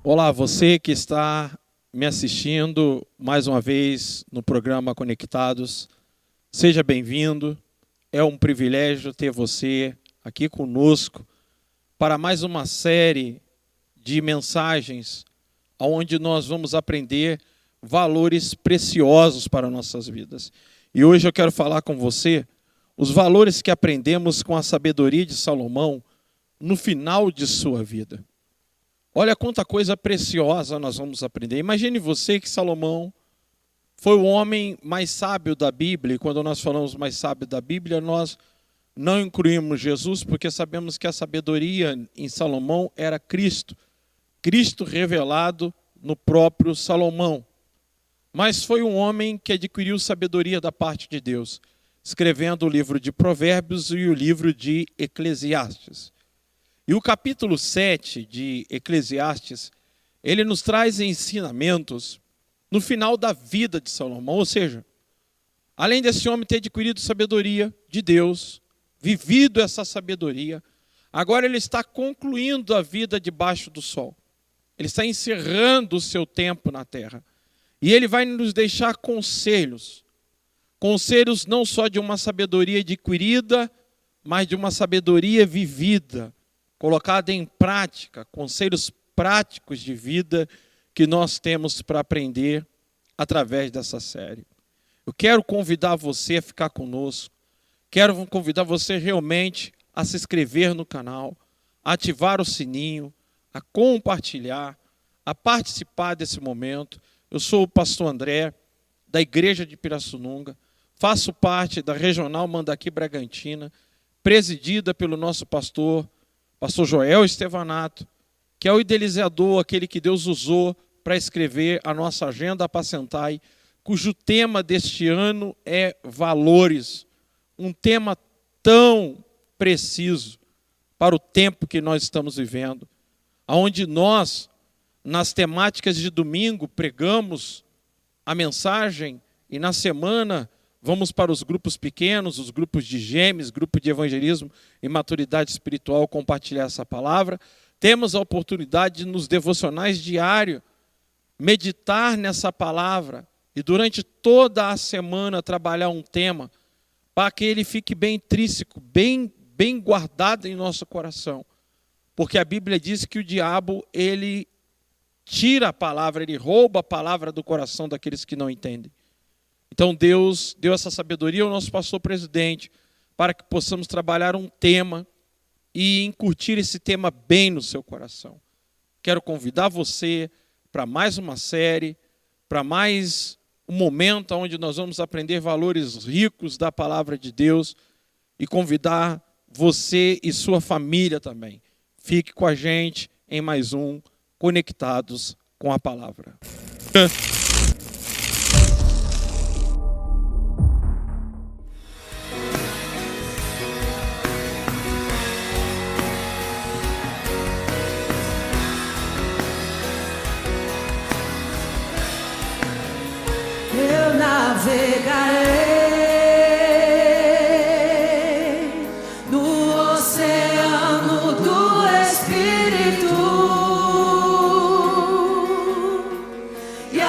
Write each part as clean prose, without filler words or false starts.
Olá, você que está me assistindo mais uma vez no programa Conectados, seja bem-vindo. É um privilégio ter você aqui conosco para mais uma série de mensagens onde nós vamos aprender valores preciosos para nossas vidas. E hoje eu quero falar com você os valores que aprendemos com a sabedoria de Salomão no final de sua vida. Olha quanta coisa preciosa nós vamos aprender. Imagine você que Salomão foi o homem mais sábio da Bíblia. E quando nós falamos mais sábio da Bíblia, nós não incluímos Jesus, porque sabemos que a sabedoria em Salomão era Cristo. Cristo revelado no próprio Salomão. Mas foi um homem que adquiriu sabedoria da parte de Deus, escrevendo o livro de Provérbios e o livro de Eclesiastes. E o capítulo 7 de Eclesiastes, ele nos traz ensinamentos no final da vida de Salomão. Ou seja, além desse homem ter adquirido sabedoria de Deus, vivido essa sabedoria, agora ele está concluindo a vida debaixo do sol. Ele está encerrando o seu tempo na terra. E ele vai nos deixar conselhos. Conselhos não só de uma sabedoria adquirida, mas de uma sabedoria vivida, colocada em prática, conselhos práticos de vida que nós temos para aprender através dessa série. Eu quero convidar você a ficar conosco, quero convidar você realmente a se inscrever no canal, a ativar o sininho, a compartilhar, a participar desse momento. Eu sou o pastor André, da Igreja de Pirassununga, faço parte da Regional Mandaqui Bragantina, presidida pelo nosso pastor Joel Estevanato, que é o idealizador, aquele que Deus usou para escrever a nossa Agenda Apacentai, cujo tema deste ano é valores, um tema tão preciso para o tempo que nós estamos vivendo, onde nós, nas temáticas de domingo, pregamos a mensagem e na semana vamos para os grupos pequenos, os grupos de gêmeos, grupo de evangelismo e maturidade espiritual, compartilhar essa palavra. Temos a oportunidade de, nos devocionais diários, meditar nessa palavra e durante toda a semana trabalhar um tema para que ele fique bem intrínseco, bem guardado em nosso coração. Porque a Bíblia diz que o diabo, ele tira a palavra, ele rouba a palavra do coração daqueles que não entendem. Então Deus deu essa sabedoria ao nosso pastor presidente para que possamos trabalhar um tema e incutir esse tema bem no seu coração. Quero convidar você para mais uma série, para mais um momento onde nós vamos aprender valores ricos da palavra de Deus e convidar você e sua família também. Fique com a gente em mais um Conectados com a Palavra. Eu navegarei no oceano do Espírito e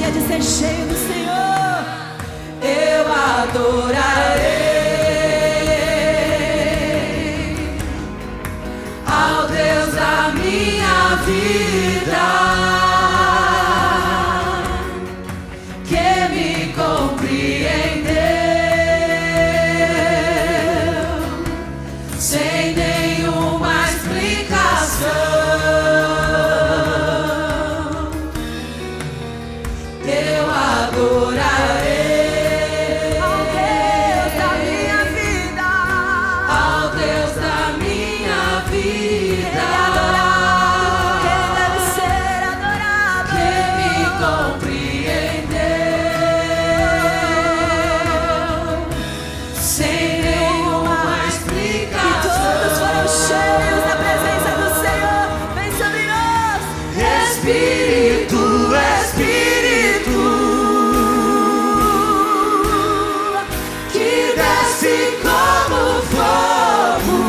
dia de ser cheio do Senhor. Eu adorarei ao Deus da minha vida, que me compreendeu sem nenhuma explicação. Eu adorarei ao Deus da minha vida, ao Deus da minha vida. Ele deve ser adorado, que me compreendeu sem nenhuma explicação. E todos foram cheios da presença do Senhor. Vem sobre nós, Espírito, Espírito, que desce como fogo.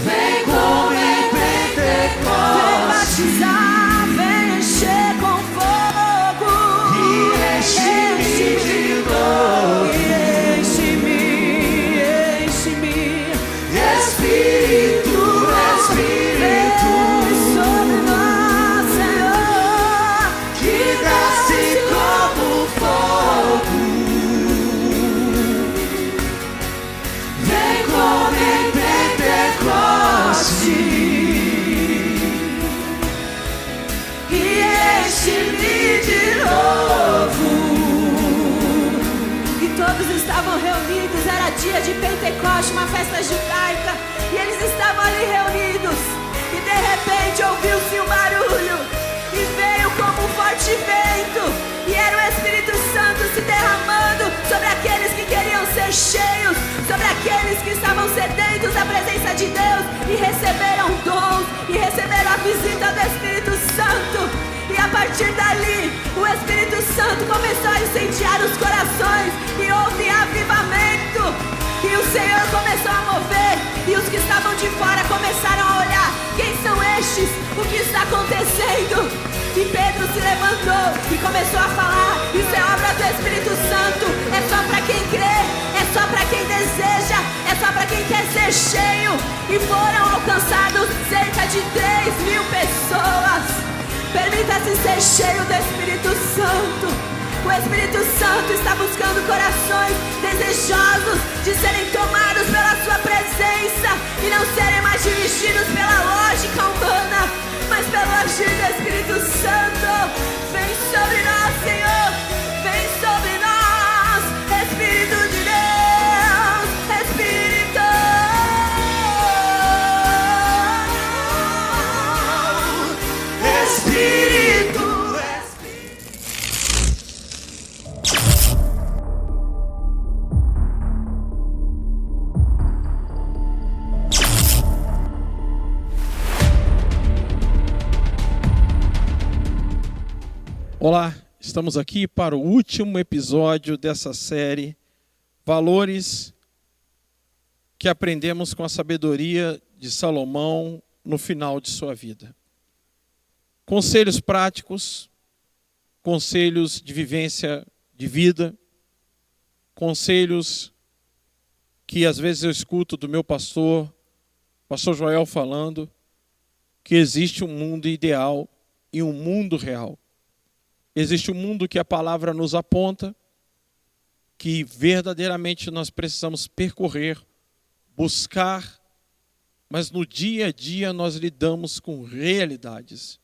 Vem como em Pentecostes, vem batizar, vem encher com fogo. E enche-me de novo, e enche-me, enche-me. Espírito, Espírito, vem sobre nós, Senhor, que desce como fogo. Vem como em Pentecostes e enche-me de novo. E todos estavam reunidos, era dia de Pentecoste, uma festa judaica, e eles estavam ali reunidos, e de repente ouviu-se um barulho, e veio como um forte vento, e era o Espírito Santo se derramando sobre aqueles que queriam ser cheios, sobre aqueles que estavam sedentos da presença de Deus, e receberam dons, e receberam a visita do Espírito Santo. E a partir dali, o Espírito Santo começou a incendiar os corações, e houve avivamento, e o Senhor começou a mover, e os que estavam de fora começaram a olhar: quem são estes? O que está acontecendo? E Pedro se levantou e começou a falar: isso é obra do Espírito Santo, é só para quem crê, é só para quem deseja, é só para quem quer ser cheio. E foram alcançados cerca de 3.000 pessoas. Permita-se ser cheio do Espírito Santo. O Espírito Santo está buscando corações desejosos de serem tomados pela sua presença e não serem mais dirigidos pela lógica humana, mas pelo agir do Espírito Santo. Vem sobre nós, Senhor, vem sobre nós, Espírito de Deus, Espírito. Espírito, Olá, estamos aqui para o último episódio dessa série Valores que aprendemos com a sabedoria de Salomão no final de sua vida. Conselhos práticos, conselhos de vivência de vida, conselhos que às vezes eu escuto do meu pastor Joel falando que existe um mundo ideal e um mundo real. Existe um mundo que a palavra nos aponta, que verdadeiramente nós precisamos percorrer, buscar, mas no dia a dia nós lidamos com realidades.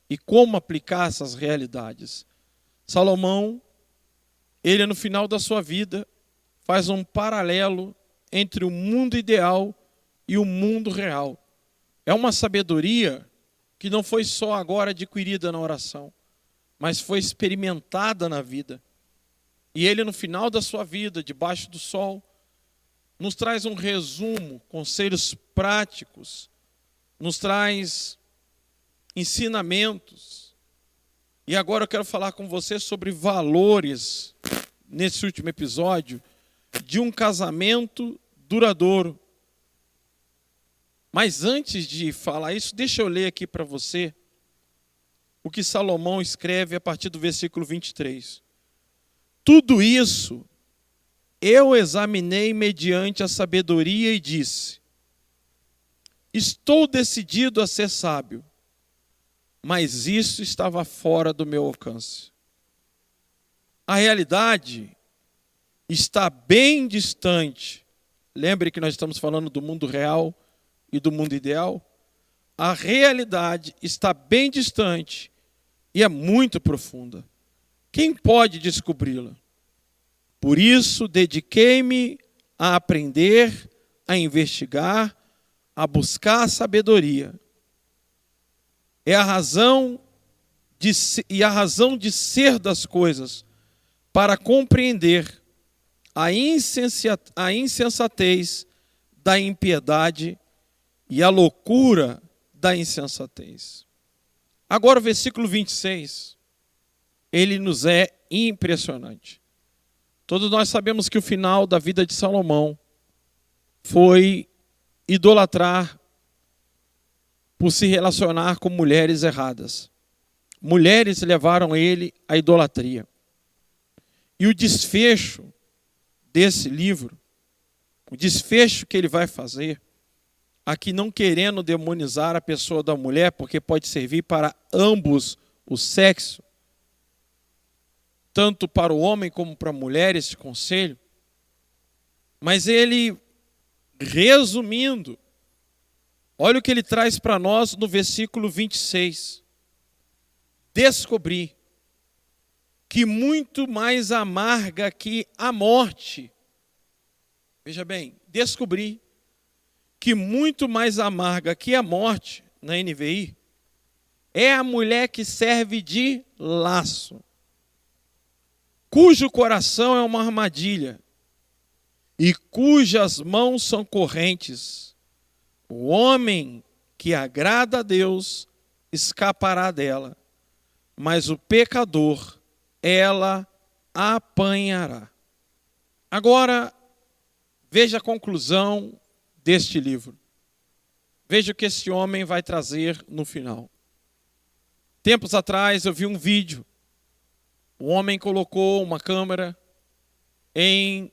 E como aplicar essas realidades? Salomão, ele no final da sua vida, faz um paralelo entre o mundo ideal e o mundo real. É uma sabedoria que não foi só agora adquirida na oração, mas foi experimentada na vida. E ele no final da sua vida, debaixo do sol, nos traz um resumo, conselhos práticos, nos traz ensinamentos. E agora eu quero falar com você sobre valores, nesse último episódio, de um casamento duradouro. Mas antes de falar isso, deixa eu ler aqui para você o que Salomão escreve a partir do versículo 23. Tudo isso eu examinei mediante a sabedoria e disse: estou decidido a ser sábio, mas isso estava fora do meu alcance. A realidade está bem distante. Lembre que nós estamos falando do mundo real e do mundo ideal. A realidade está bem distante e é muito profunda. Quem pode descobri-la? Por isso, dediquei-me a aprender, a investigar, a buscar a sabedoria. A razão de ser das coisas, para compreender a insensatez da impiedade e a loucura da insensatez. Agora o versículo 26, ele nos é impressionante. Todos nós sabemos que o final da vida de Salomão foi idolatrar por se relacionar com mulheres erradas. Mulheres levaram ele à idolatria. E o desfecho desse livro, o desfecho que ele vai fazer, aqui não querendo demonizar a pessoa da mulher, porque pode servir para ambos o sexo, tanto para o homem como para a mulher esse conselho, mas ele, resumindo, olha o que ele traz para nós no versículo 26. Descobri que muito mais amarga que a morte, veja bem, descobri que muito mais amarga que a morte, na NVI, é a mulher que serve de laço, cujo coração é uma armadilha e cujas mãos são correntes. O homem que agrada a Deus escapará dela, mas o pecador ela apanhará. Agora, veja a conclusão deste livro. Veja o que esse homem vai trazer no final. Tempos atrás eu vi um vídeo. O homem colocou uma câmera em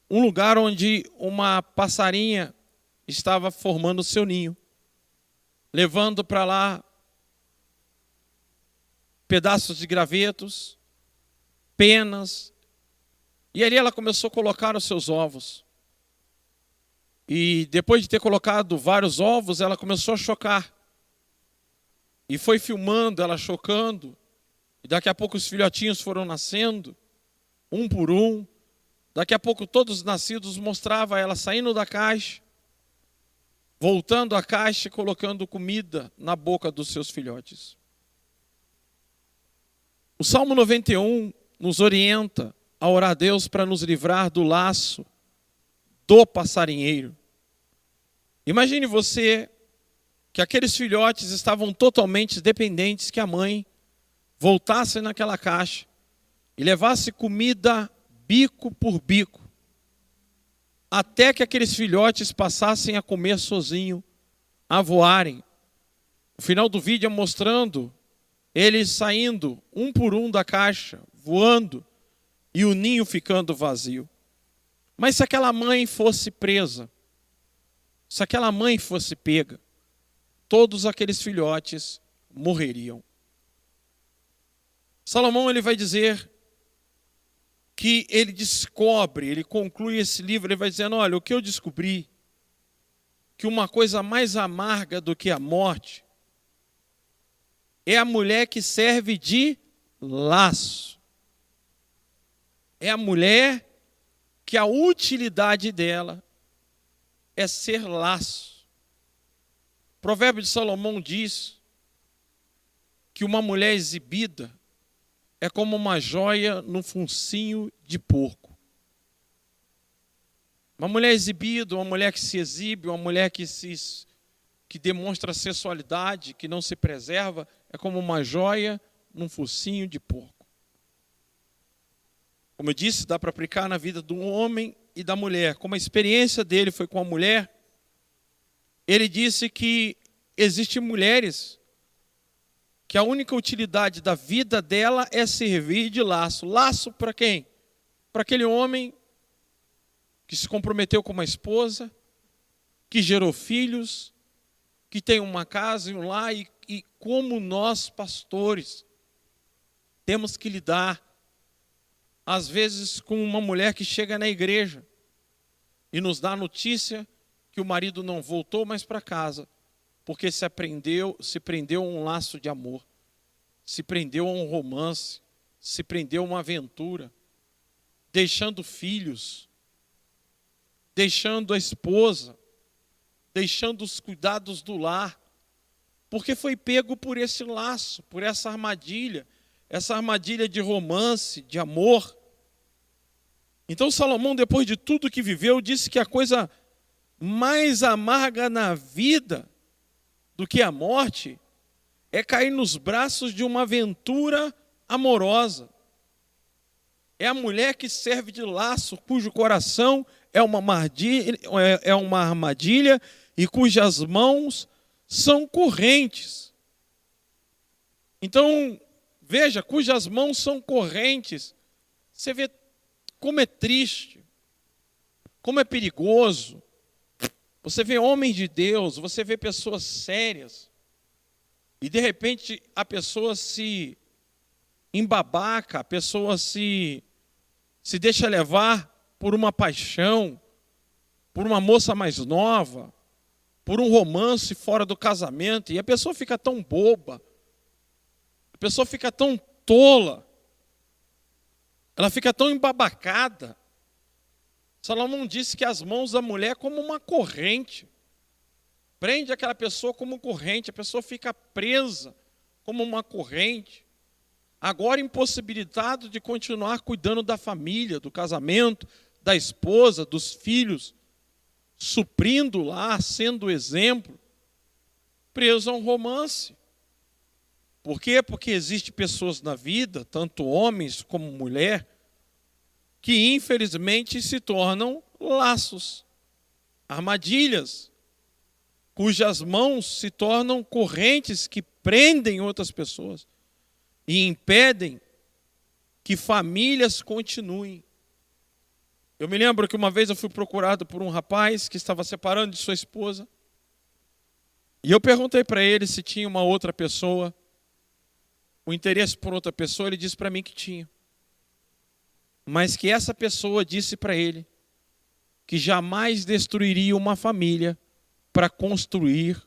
um lugar onde uma passarinha estava formando o seu ninho, levando para lá pedaços de gravetos, penas, e ali ela começou a colocar os seus ovos. E depois de ter colocado vários ovos, ela começou a chocar. E foi filmando ela chocando, e daqui a pouco os filhotinhos foram nascendo, um por um. Daqui a pouco todos os nascidos mostrava ela saindo da caixa, voltando à caixa e colocando comida na boca dos seus filhotes. O Salmo 91 nos orienta a orar a Deus para nos livrar do laço do passarinheiro. Imagine você que aqueles filhotes estavam totalmente dependentes que a mãe voltasse naquela caixa e levasse comida bico por bico, até que aqueles filhotes passassem a comer sozinho, a voarem. O final do vídeo é mostrando eles saindo um por um da caixa, voando, e o ninho ficando vazio. Mas se aquela mãe fosse presa, se aquela mãe fosse pega, todos aqueles filhotes morreriam. Salomão ele vai dizer que ele descobre, ele conclui esse livro, ele vai dizendo, olha, o que eu descobri, que uma coisa mais amarga do que a morte, é a mulher que serve de laço. É a mulher que a utilidade dela é ser laço. O provérbio de Salomão diz que uma mulher exibida é como uma joia no focinho de porco. Uma mulher exibida, uma mulher que se exibe, uma mulher que demonstra sensualidade, que não se preserva, é como uma joia num focinho de porco. Como eu disse, dá para aplicar na vida do homem e da mulher. Como a experiência dele foi com a mulher, ele disse que existem mulheres que a única utilidade da vida dela é servir de laço. Laço para quem? Para aquele homem que se comprometeu com uma esposa, que gerou filhos, que tem uma casa e um lar, e como nós, pastores, temos que lidar, às vezes, com uma mulher que chega na igreja e nos dá a notícia que o marido não voltou mais para casa, porque se prendeu a um laço de amor, se prendeu a um romance, se prendeu a uma aventura, deixando filhos, deixando a esposa, deixando os cuidados do lar, porque foi pego por esse laço, por essa armadilha de romance, de amor. Então Salomão, depois de tudo que viveu, disse que a coisa mais amarga na vida do que a morte é cair nos braços de uma aventura amorosa. É a mulher que serve de laço, cujo coração é uma armadilha e cujas mãos são correntes. Então, veja, cujas mãos são correntes. Você vê como é triste, como é perigoso. Você vê homens de Deus, você vê pessoas sérias, e de repente a pessoa se embabaca, a pessoa se deixa levar por uma paixão, por uma moça mais nova, por um romance fora do casamento, e a pessoa fica tão boba, a pessoa fica tão tola, ela fica tão embabacada. Salomão disse que as mãos da mulher é como uma corrente, prende aquela pessoa como corrente, a pessoa fica presa como uma corrente, agora impossibilitado de continuar cuidando da família, do casamento, da esposa, dos filhos, suprindo lá, sendo exemplo, preso a um romance. Por quê? Porque existem pessoas na vida, tanto homens como mulher, que infelizmente se tornam laços, armadilhas, cujas mãos se tornam correntes que prendem outras pessoas e impedem que famílias continuem. Eu me lembro que uma vez eu fui procurado por um rapaz que estava separando de sua esposa, e eu perguntei para ele se tinha uma outra pessoa, o interesse por outra pessoa. Ele disse para mim que tinha, mas que essa pessoa disse para ele que jamais destruiria uma família para construir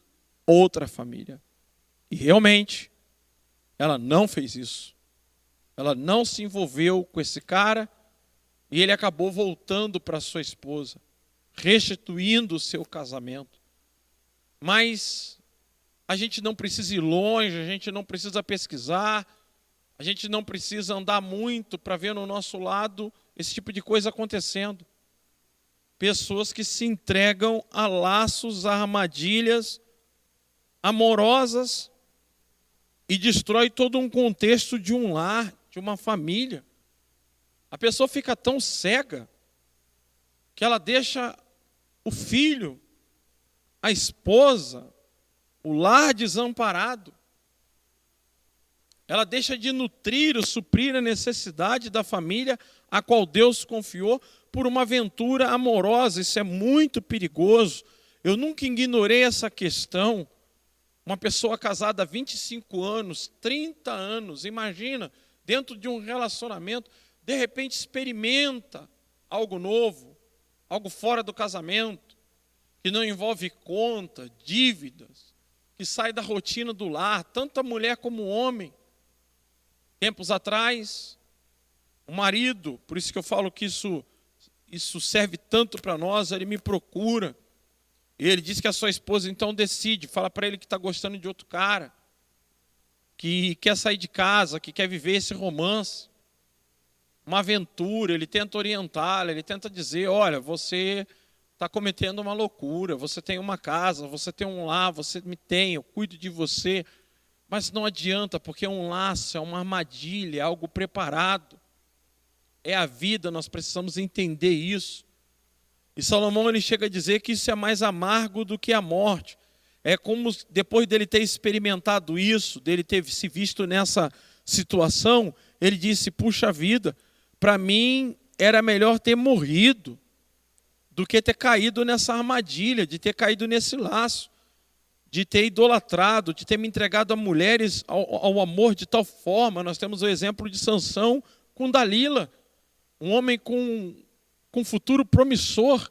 outra família. E realmente, ela não fez isso. Ela não se envolveu com esse cara, e ele acabou voltando para sua esposa, restituindo o seu casamento. Mas a gente não precisa ir longe, a gente não precisa pesquisar, a gente não precisa andar muito para ver no nosso lado esse tipo de coisa acontecendo. Pessoas que se entregam a laços, a armadilhas amorosas e destrói todo um contexto de um lar, de uma família. A pessoa fica tão cega que ela deixa o filho, a esposa, o lar desamparado. Ela deixa de nutrir ou suprir a necessidade da família a qual Deus confiou por uma aventura amorosa. Isso é muito perigoso. Eu nunca ignorei essa questão. Uma pessoa casada há 25 anos, 30 anos, imagina, dentro de um relacionamento, de repente experimenta algo novo, algo fora do casamento, que não envolve conta, dívidas, que sai da rotina do lar, tanto a mulher como o homem. Tempos atrás, o marido, por isso que eu falo que isso serve tanto para nós, ele me procura, e ele diz que a sua esposa então decide, fala para ele que está gostando de outro cara, que quer sair de casa, que quer viver esse romance, uma aventura. Ele tenta orientá-la, ele tenta dizer: olha, você está cometendo uma loucura, você tem uma casa, você tem um lar, você me tem, eu cuido de você, mas não adianta, porque é um laço, é uma armadilha, é algo preparado, é a vida, nós precisamos entender isso. E Salomão, ele chega a dizer que isso é mais amargo do que a morte. É como depois dele ter experimentado isso, dele ter se visto nessa situação, ele disse: puxa vida, para mim era melhor ter morrido do que ter caído nessa armadilha, de ter caído nesse laço, de ter idolatrado, de ter me entregado a mulheres ao amor de tal forma. Nós temos o exemplo de Sansão com Dalila, um homem com futuro promissor,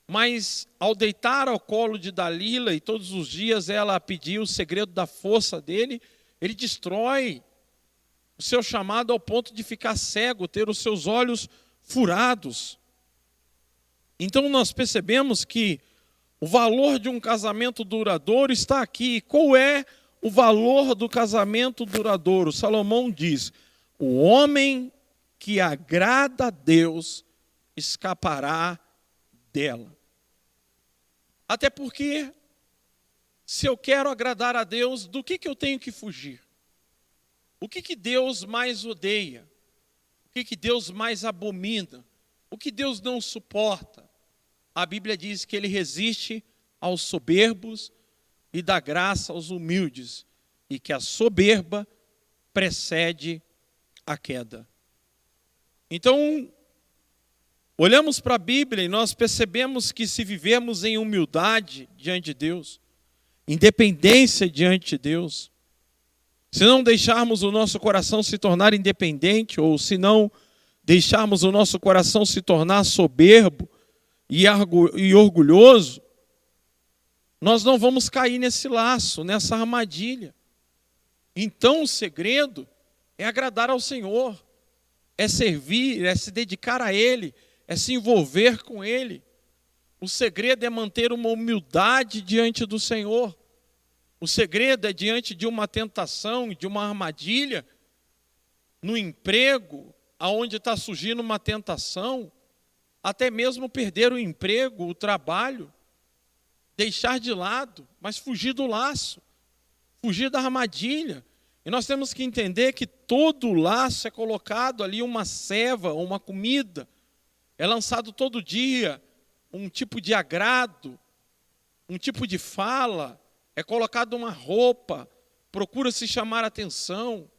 mas ao deitar ao colo de Dalila e todos os dias ela pedia o segredo da força dele, ele destrói o seu chamado ao ponto de ficar cego, ter os seus olhos furados. Então nós percebemos que o valor de um casamento duradouro está aqui. Qual é o valor do casamento duradouro? Salomão diz: o homem que agrada a Deus escapará dela. Até porque, se eu quero agradar a Deus, do que eu tenho que fugir? O que Deus mais odeia? O que Deus mais abomina? O que Deus não suporta? A Bíblia diz que Ele resiste aos soberbos e dá graça aos humildes, e que a soberba precede a queda. Então, olhamos para a Bíblia e nós percebemos que se vivemos em humildade diante de Deus, independência diante de Deus, se não deixarmos o nosso coração se tornar independente, ou se não deixarmos o nosso coração se tornar soberbo e orgulhoso, nós não vamos cair nesse laço, nessa armadilha. Então o segredo é agradar ao Senhor, é servir, é se dedicar a Ele, é se envolver com Ele. O segredo é manter uma humildade diante do Senhor. O segredo é, diante de uma tentação, de uma armadilha, no emprego, aonde está surgindo uma tentação, até mesmo perder o emprego, o trabalho, deixar de lado, mas fugir do laço, fugir da armadilha. E nós temos que entender que todo laço é colocado ali uma ceva, uma comida, é lançado todo dia um tipo de agrado, um tipo de fala, é colocado uma roupa, procura-se chamar a atenção.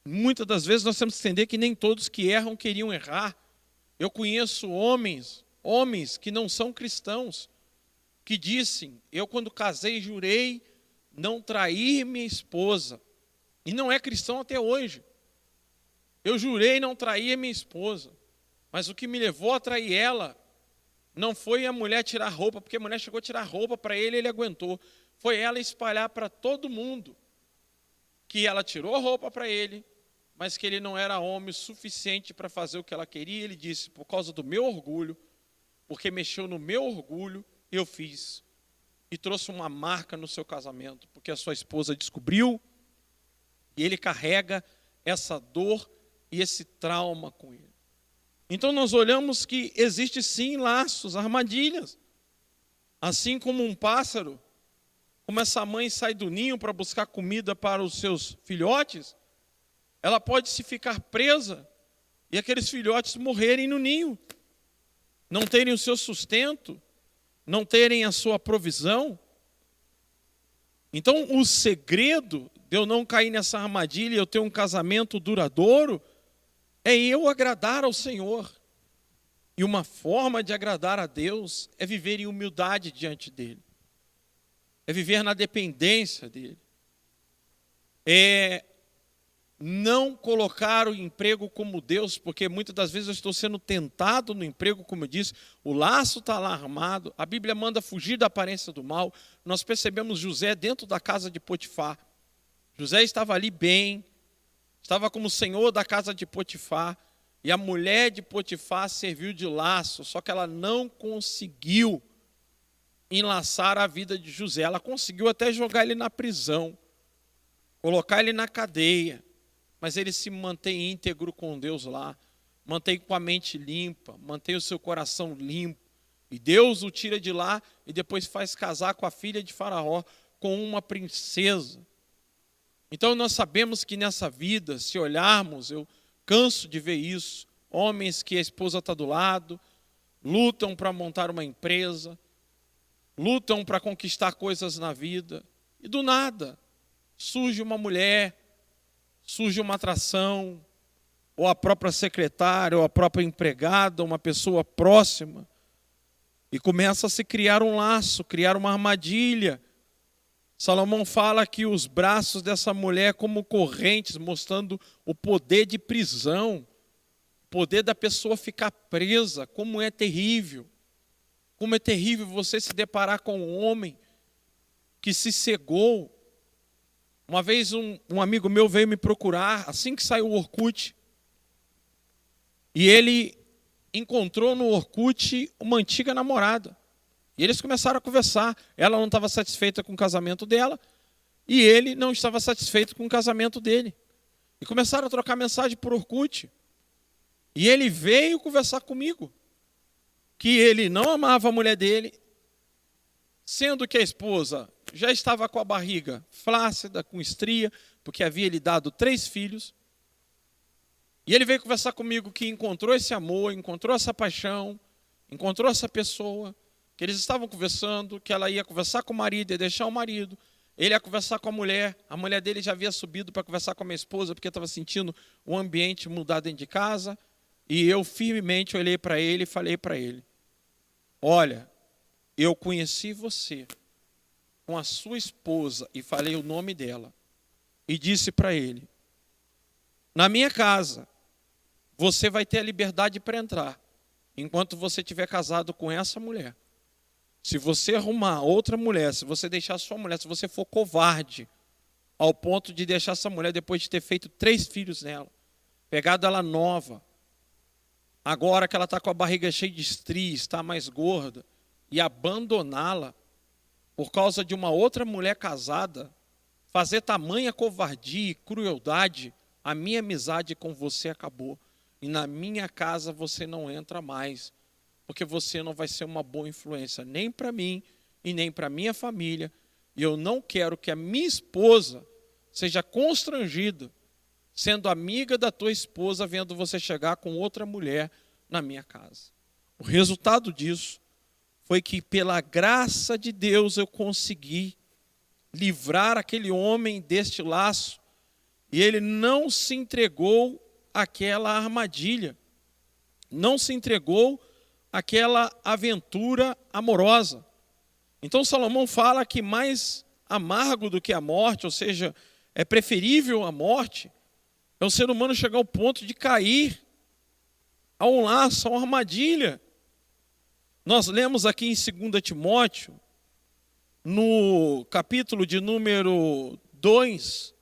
Muitas das vezes nós temos que entender que nem todos que erram queriam errar. Eu conheço homens que não são cristãos, que dizem: eu quando casei jurei não trair minha esposa. E não é cristão até hoje. Eu jurei não trair minha esposa. Mas o que me levou a trair ela não foi a mulher tirar roupa, porque a mulher chegou a tirar roupa para ele e ele aguentou. Foi ela espalhar para todo mundo que ela tirou a roupa para ele, mas que ele não era homem suficiente para fazer o que ela queria. Ele disse: por causa do meu orgulho, porque mexeu no meu orgulho, eu fiz. E trouxe uma marca no seu casamento, porque a sua esposa descobriu, e ele carrega essa dor e esse trauma com ele. Então nós olhamos que existe sim laços, armadilhas. Assim como um pássaro, como essa mãe sai do ninho para buscar comida para os seus filhotes, ela pode se ficar presa e aqueles filhotes morrerem no ninho, não terem o seu sustento, não terem a sua provisão. Então o segredo de eu não cair nessa armadilha, eu ter um casamento duradouro, é eu agradar ao Senhor. E uma forma de agradar a Deus é viver em humildade diante dEle. É viver na dependência dEle. É não colocar o emprego como Deus, porque muitas das vezes eu estou sendo tentado no emprego, como eu disse, o laço está lá armado, a Bíblia manda fugir da aparência do mal. Nós percebemos José dentro da casa de Potifar. José estava ali bem, estava como senhor da casa de Potifar, e a mulher de Potifar serviu de laço, só que ela não conseguiu enlaçar a vida de José. Ela conseguiu até jogar ele na prisão, colocar ele na cadeia, mas ele se mantém íntegro com Deus lá, mantém com a mente limpa, mantém o seu coração limpo, e Deus o tira de lá e depois faz casar com a filha de Faraó, com uma princesa. Então nós sabemos que nessa vida, se olharmos, eu canso de ver isso, homens que a esposa está do lado, lutam para montar uma empresa, lutam para conquistar coisas na vida, e do nada surge uma mulher, surge uma atração, ou a própria secretária, ou a própria empregada, uma pessoa próxima, e começa a se criar um laço, criar uma armadilha. Salomão fala que os braços dessa mulher como correntes, mostrando o poder de prisão, o poder da pessoa ficar presa. Como é terrível você se deparar com um homem que se cegou. Uma vez um amigo meu veio me procurar, assim que saiu o Orkut, e ele encontrou no Orkut uma antiga namorada. E eles começaram a conversar. Ela não estava satisfeita com o casamento dela, e ele não estava satisfeito com o casamento dele. E começaram a trocar mensagem por Orkut. E ele veio conversar comigo, que ele não amava a mulher dele, sendo que a esposa já estava com a barriga flácida, com estria, porque havia lhe dado 3 filhos. E ele veio conversar comigo que encontrou esse amor, encontrou essa paixão, encontrou essa pessoa, que eles estavam conversando, que ela ia conversar com o marido, ia deixar o marido, ele ia conversar com a mulher dele já havia subido para conversar com a minha esposa, porque estava sentindo o ambiente mudar dentro de casa, e eu firmemente olhei para ele e falei para ele: olha, eu conheci você com a sua esposa, e falei o nome dela, e disse para ele: na minha casa, você vai ter a liberdade para entrar, enquanto você estiver casado com essa mulher. Se você arrumar outra mulher, se você deixar sua mulher, se você for covarde, ao ponto de deixar essa mulher depois de ter feito 3 filhos nela, pegado ela nova, agora que ela está com a barriga cheia de estrias, está mais gorda, e abandoná-la por causa de uma outra mulher casada, fazer tamanha covardia e crueldade, a minha amizade com você acabou. E na minha casa você não entra mais, porque você não vai ser uma boa influência, nem para mim e nem para minha família. E eu não quero que a minha esposa seja constrangida, sendo amiga da tua esposa, vendo você chegar com outra mulher na minha casa. O resultado disso foi que, pela graça de Deus, eu consegui livrar aquele homem deste laço, e ele não se entregou àquela armadilha, não se entregou àquela aventura amorosa. Então Salomão fala que mais amargo do que a morte, ou seja, é preferível a morte, é o ser humano chegar ao ponto de cair a um laço, a uma armadilha. Nós lemos aqui em 2 Timóteo, no capítulo de número 2,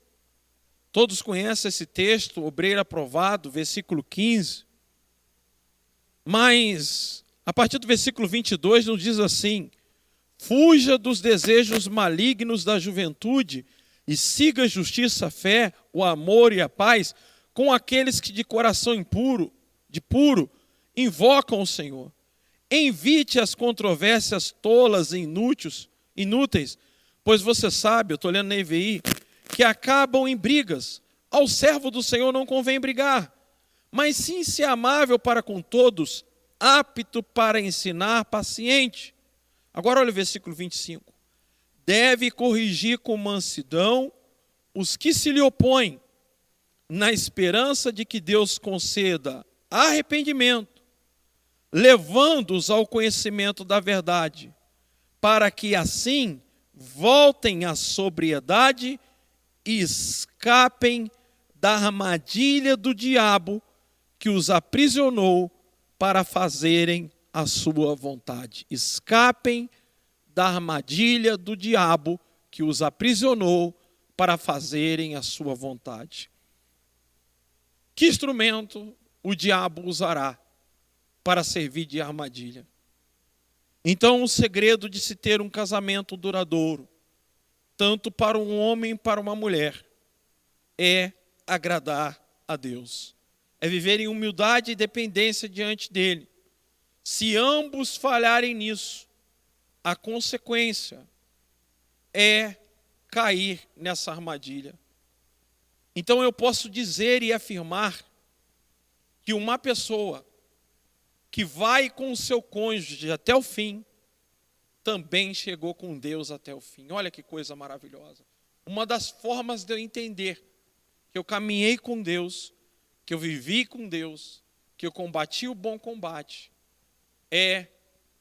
todos conhecem esse texto, obreiro aprovado, versículo 15. Mas, a partir do versículo 22, nos diz assim: fuja dos desejos malignos da juventude e siga a justiça, a fé, o amor e a paz com aqueles que de coração puro invocam o Senhor. Evite as controvérsias tolas e inúteis, pois você sabe, eu estou lendo na EVI, que acabam em brigas. Ao servo do Senhor não convém brigar, mas sim ser amável para com todos, apto para ensinar, paciente. Agora olha o versículo 25. Deve corrigir com mansidão os que se lhe opõem, na esperança de que Deus conceda arrependimento, levando-os ao conhecimento da verdade, para que assim voltem à sobriedade e escapem da armadilha do diabo que os aprisionou para fazerem a sua vontade. Escapem da armadilha do diabo que os aprisionou para fazerem a sua vontade. Que instrumento o diabo usará para servir de armadilha? Então, o segredo de se ter um casamento duradouro, tanto para um homem como para uma mulher, é agradar a Deus. É viver em humildade e dependência diante dele. Se ambos falharem nisso, a consequência é cair nessa armadilha. Então eu posso dizer e afirmar que uma pessoa que vai com o seu cônjuge até o fim, também chegou com Deus até o fim. Olha que coisa maravilhosa. Uma das formas de eu entender que eu caminhei com Deus, que eu vivi com Deus, que eu combati o bom combate, é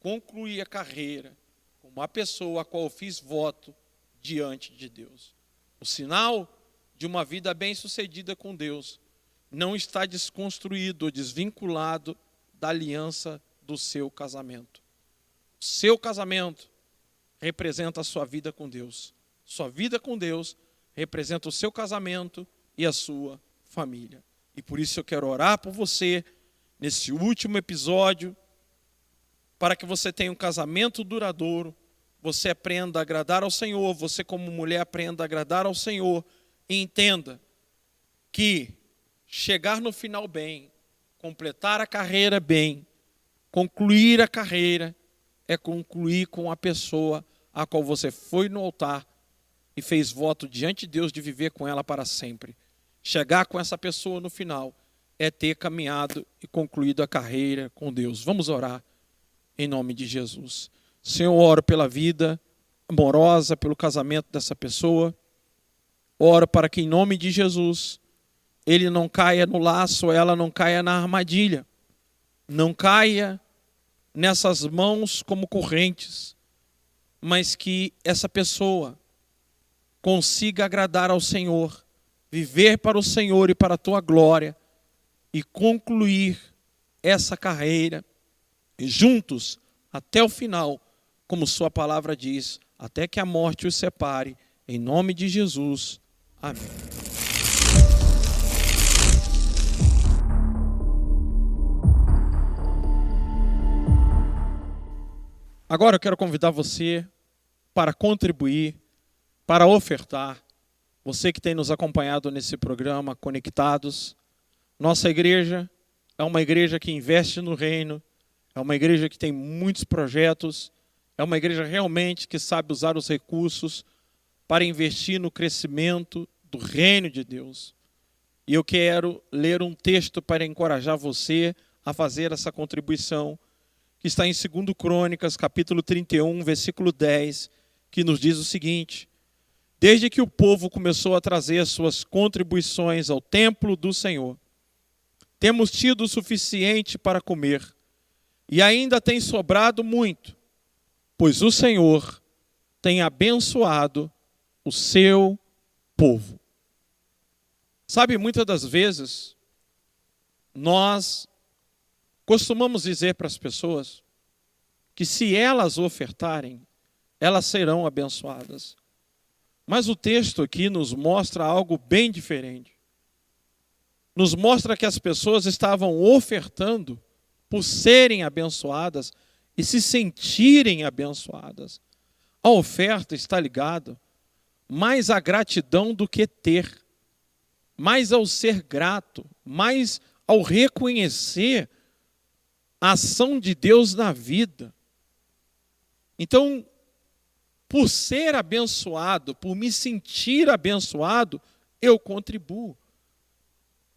concluir a carreira com uma pessoa a qual eu fiz voto diante de Deus. O sinal de uma vida bem-sucedida com Deus não está desconstruído ou desvinculado da aliança do seu casamento. O seu casamento representa a sua vida com Deus. Sua vida com Deus representa o seu casamento e a sua família. E por isso eu quero orar por você nesse último episódio, para que você tenha um casamento duradouro, você aprenda a agradar ao Senhor, você como mulher aprenda a agradar ao Senhor e entenda que chegar no final bem, completar a carreira bem, concluir a carreira, é concluir com a pessoa a qual você foi no altar e fez voto diante de Deus de viver com ela para sempre. Chegar com essa pessoa no final é ter caminhado e concluído a carreira com Deus. Vamos orar em nome de Jesus. Senhor, eu oro pela vida amorosa, pelo casamento dessa pessoa. Oro para que em nome de Jesus ele não caia no laço, ela não caia na armadilha. Não caia nessas mãos como correntes, mas que essa pessoa consiga agradar ao Senhor, viver para o Senhor e para a tua glória e concluir essa carreira juntos até o final, como sua palavra diz, até que a morte os separe, em nome de Jesus. Amém. Agora eu quero convidar você para contribuir, para ofertar. Você que tem nos acompanhado nesse programa, Conectados. Nossa igreja é uma igreja que investe no reino, é uma igreja que tem muitos projetos, é uma igreja realmente que sabe usar os recursos para investir no crescimento do reino de Deus. E eu quero ler um texto para encorajar você a fazer essa contribuição, que está em 2 Crônicas, capítulo 31, versículo 10, que nos diz o seguinte: desde que o povo começou a trazer as suas contribuições ao templo do Senhor, temos tido o suficiente para comer, e ainda tem sobrado muito, pois o Senhor tem abençoado o seu povo. Sabe, muitas das vezes, nós costumamos dizer para as pessoas que se elas ofertarem, elas serão abençoadas. Mas o texto aqui nos mostra algo bem diferente. Nos mostra que as pessoas estavam ofertando por serem abençoadas e se sentirem abençoadas. A oferta está ligada mais à gratidão do que ter, mais ao ser grato, mais ao reconhecer a ação de Deus na vida. Então, por ser abençoado, por me sentir abençoado, eu contribuo.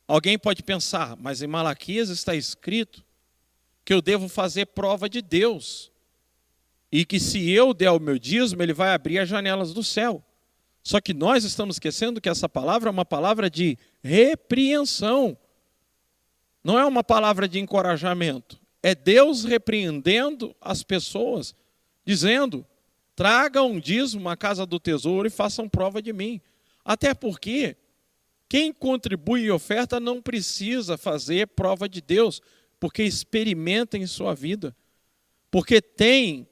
Alguém pode pensar, mas em Malaquias está escrito que eu devo fazer prova de Deus e que se eu der o meu dízimo, ele vai abrir as janelas do céu. Só que nós estamos esquecendo que essa palavra é uma palavra de repreensão. Não é uma palavra de encorajamento. É Deus repreendendo as pessoas, dizendo: tragam um dízimo à casa do tesouro e façam prova de mim. Até porque quem contribui e oferta não precisa fazer prova de Deus, porque experimenta em sua vida, porque tem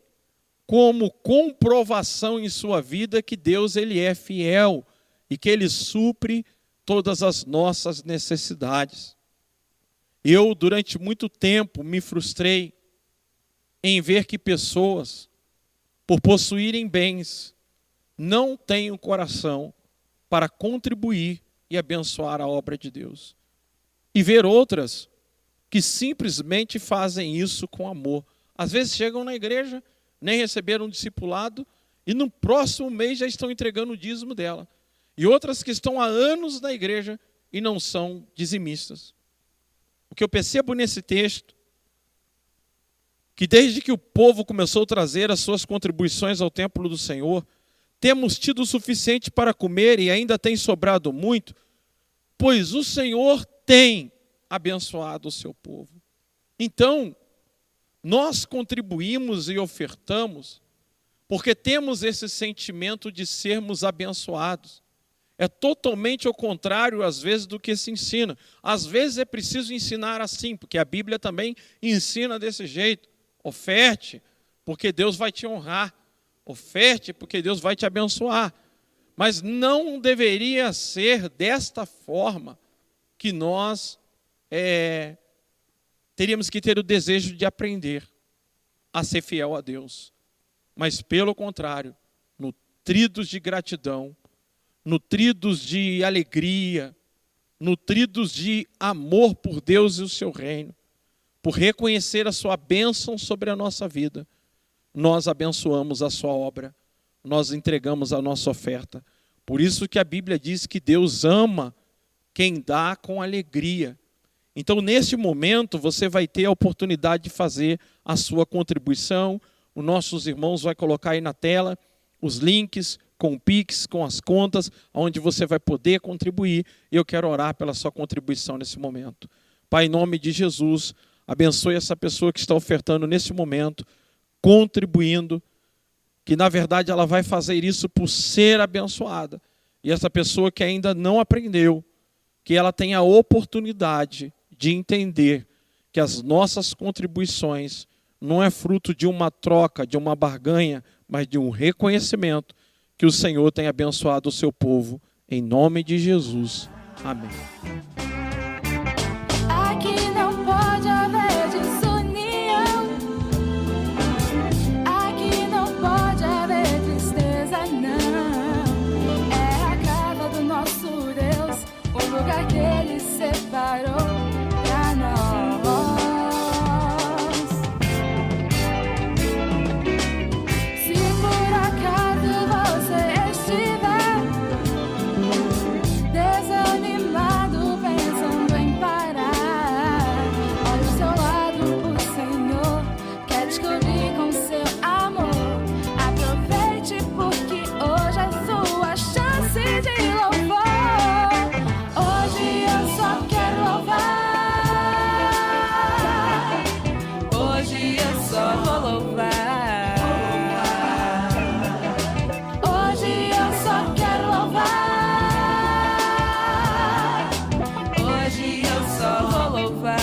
como comprovação em sua vida que Deus ele é fiel e que Ele supre todas as nossas necessidades. Eu, durante muito tempo, me frustrei em ver que pessoas, por possuírem bens, não têm o coração para contribuir e abençoar a obra de Deus. E ver outras que simplesmente fazem isso com amor. Às vezes chegam na igreja, nem receberam um discipulado, e no próximo mês já estão entregando o dízimo dela. E outras que estão há anos na igreja e não são dizimistas. O que eu percebo nesse texto que desde que o povo começou a trazer as suas contribuições ao templo do Senhor, temos tido o suficiente para comer e ainda tem sobrado muito, pois o Senhor tem abençoado o seu povo. Então, nós contribuímos e ofertamos porque temos esse sentimento de sermos abençoados. É totalmente ao contrário, às vezes, do que se ensina. Às vezes é preciso ensinar assim, porque a Bíblia também ensina desse jeito. Oferte, porque Deus vai te honrar. Oferte, porque Deus vai te abençoar. Mas não deveria ser desta forma que nós teríamos que ter o desejo de aprender a ser fiel a Deus. Mas, pelo contrário, nutridos de gratidão, nutridos de alegria, nutridos de amor por Deus e o seu reino, por reconhecer a sua bênção sobre a nossa vida, nós abençoamos a sua obra, nós entregamos a nossa oferta. Por isso que a Bíblia diz que Deus ama quem dá com alegria. Então, neste momento, você vai ter a oportunidade de fazer a sua contribuição. Os nossos irmãos vão colocar aí na tela os links com o Pix, com as contas, onde você vai poder contribuir. E eu quero orar pela sua contribuição nesse momento. Pai, em nome de Jesus, abençoe essa pessoa que está ofertando nesse momento, contribuindo, que na verdade ela vai fazer isso por ser abençoada. E essa pessoa que ainda não aprendeu, que ela tenha a oportunidade de entender que as nossas contribuições não é fruto de uma troca, de uma barganha, mas de um reconhecimento que o Senhor tem abençoado o seu povo. Em nome de Jesus. Amém. Aqui não pode haver desunião. Aqui não pode haver tristeza, não. É a casa do nosso Deus, o lugar que Ele separou pra nós. Se por acaso você estiver desanimado, pensando em parar, olha ao seu lado, o Senhor quer descobrir com seu amor. Aproveite, porque hoje é sua chance de louvor. Hoje eu só quero louvar. Hoje eu só vou louvar. Hoje eu só quero louvar. Hoje eu só vou louvar.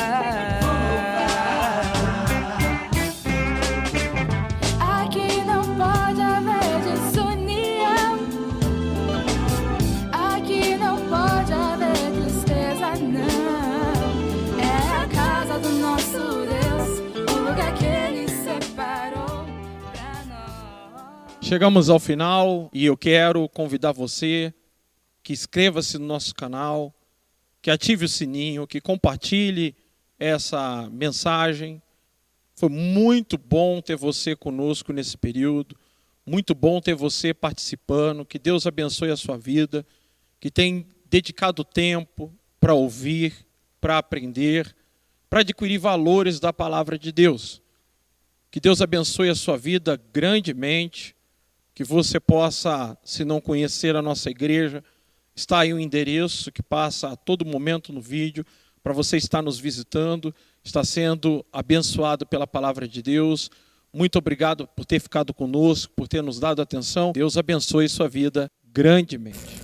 Aqui não pode haver desunião. Aqui não pode haver tristeza, não. É a casa do nosso Deus, o lugar que Ele separou pra nós. Chegamos ao final e eu quero convidar você que inscreva-se no nosso canal, que ative o sininho, que compartilhe essa mensagem. Foi muito bom ter você conosco nesse período, muito bom ter você participando, que Deus abençoe a sua vida, que tem dedicado tempo para ouvir, para aprender, para adquirir valores da palavra de Deus. Que Deus abençoe a sua vida grandemente, que você possa, se não conhecer a nossa igreja, está aí um endereço que passa a todo momento no vídeo, para você estar nos visitando, está sendo abençoado pela palavra de Deus. Muito obrigado por ter ficado conosco, por ter nos dado atenção. Deus abençoe sua vida grandemente.